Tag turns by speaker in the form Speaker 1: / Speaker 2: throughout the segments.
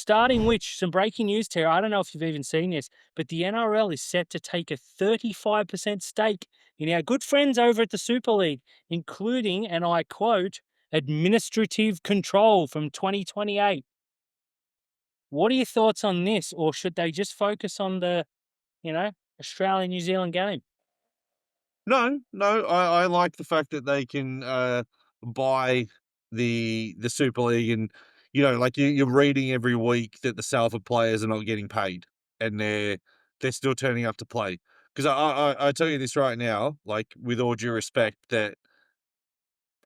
Speaker 1: Starting which, some breaking news, Terry. I don't know if you've even seen this, but the NRL is set to take a 35% stake in our good friends over at the Super League, including, and I quote, administrative control from 2028. What are your thoughts on this? Or should they just focus on the, Australia-New Zealand game?
Speaker 2: No, I like the fact that they can, buy the Super League and, like, you're reading every week that the Salford players are not getting paid, and they're still turning up to play. 'Cause I tell you this right now, like, with all due respect, that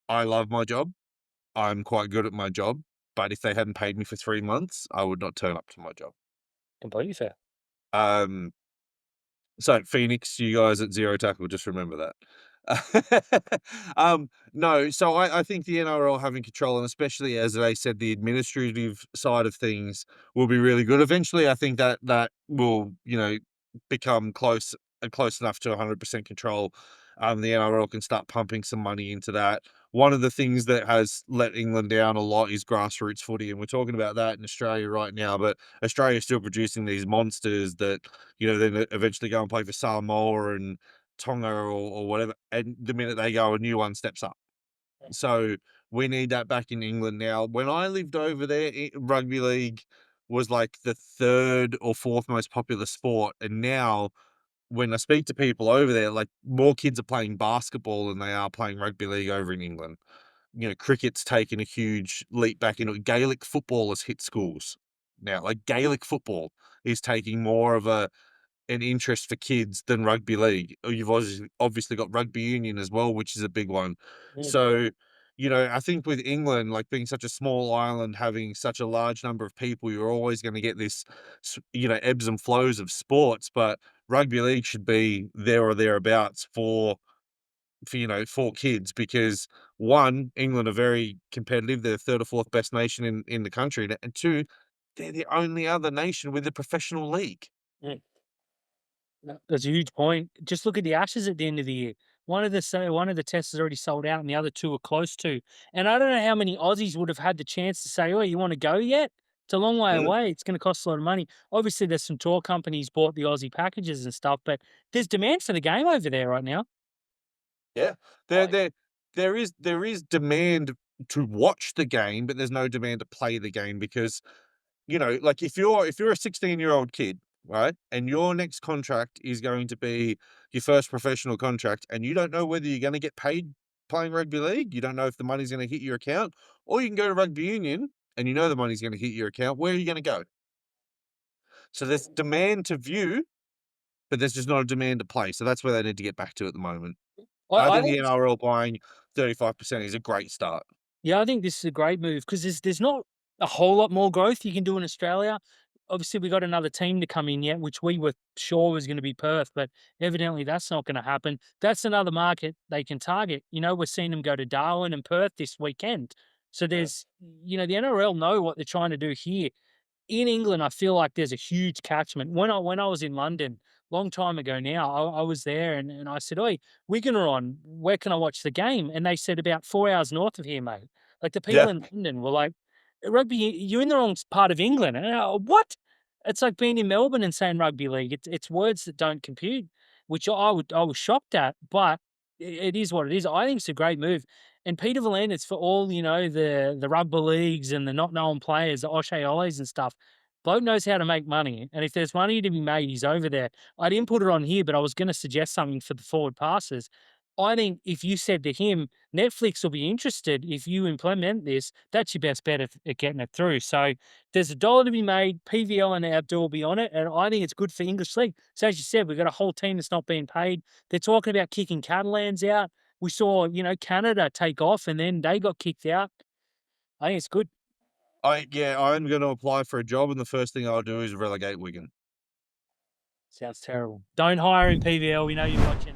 Speaker 2: I love my job, I'm quite good at my job, but if they hadn't paid me for 3 months, I would not turn up to my job.
Speaker 1: Completely fair.
Speaker 2: Um So, Phoenix, you guys at Zero Tackle, just remember that. No, so I think the NRL having control, and especially as they said, the administrative side of things will be really good. Eventually, I think that will, become close enough to 100% control. The NRL can start pumping some money into that. One of the things that has let England down a lot is grassroots footy, and we're talking about that in Australia right now, but Australia's still producing these monsters that then eventually go and play for Samoa and Tonga or whatever, and the minute they go, a new one steps up. So, we need that back in England now. When I lived over there, rugby league was like the 3rd or 4th most popular sport, and now when I speak to people over there, like, more kids are playing basketball than they are playing rugby league over in England. Cricket's taken a huge leap back into it. Gaelic football has hit schools now. Like, Gaelic football is taking more of an interest for kids than rugby league. You've obviously got rugby union as well, which is a big one.
Speaker 1: Mm.
Speaker 2: So, I think with England, like, being such a small island, having such a large number of people, you're always gonna get this ebbs and flows of sports, but rugby league should be there or thereabouts for kids because, 1, England are very competitive. They're the 3rd or 4th best nation in the country, and 2, they're the only other nation with a professional league.
Speaker 1: Mm. No, that's a huge point. Just look at the Ashes at the end of the year. One of the tests is already sold out, and the other two are close to. And I don't know how many Aussies would have had the chance to say, "Oh, you want to go yet?" It's a long way
Speaker 2: Mm,
Speaker 1: away. It's going to cost a lot of money. Obviously, there's some tour companies bought the Aussie packages and stuff, but there's demand for the game over there right now.
Speaker 2: yeah. There
Speaker 1: I
Speaker 2: there there is demand to watch the game, but there's no demand to play the game because, like, if you're a 16-year-old kid, right, and your next contract is going to be your first professional contract, and you don't know whether you're gonna get paid playing rugby league, you don't know if the money's gonna hit your account, or you can go to rugby union and you know the money's gonna hit your account, where are you gonna go? So there's demand to view, but there's just not a demand to play, so that's where they need to get back to at the moment. I
Speaker 1: I
Speaker 2: think the
Speaker 1: think
Speaker 2: NRL buying 35% is a great start.
Speaker 1: Yeah, I think this is a great move because there's not a whole lot more growth you can do in Australia. Obviously, we got another team to come in yet, which we were sure was going to be Perth, but evidently that's not going to happen. That's another market they can target. We're seeing them go to Darwin and Perth this weekend. So
Speaker 2: Yeah.
Speaker 1: the NRL know what they're trying to do here. In England, I feel like there's a huge catchment. When I was in London, long time ago now, I was there and I said, "Oi, Wigan are on. Where can I watch the game?" And they said about 4 hours north of here, mate. Like the people
Speaker 2: Yeah.
Speaker 1: in London were like, "Rugby, you're in the wrong part of England." And what? It's like being in Melbourne and saying rugby league. It's words that don't compute, which I was shocked at, but it is what it is. I think it's a great move. And Peter V'land's for all, the rugby leagues and the not known players, the O'Shea Ollies and stuff. Bloke knows how to make money. And if there's money to be made, he's over there. I didn't put it on here, but I was going to suggest something for the forward passes. I think if you said to him, Netflix will be interested if you implement this, that's your best bet at getting it through. So there's $1 to be made. PVL and Abdul will be on it. And I think it's good for English League. So as you said, we've got a whole team that's not being paid. They're talking about kicking Catalans out. We saw, Canada take off and then they got kicked out. I think it's good.
Speaker 2: I'm gonna apply for a job, and the first thing I'll do is relegate Wigan.
Speaker 1: Sounds terrible. Don't hire in PVL. We know you're watching.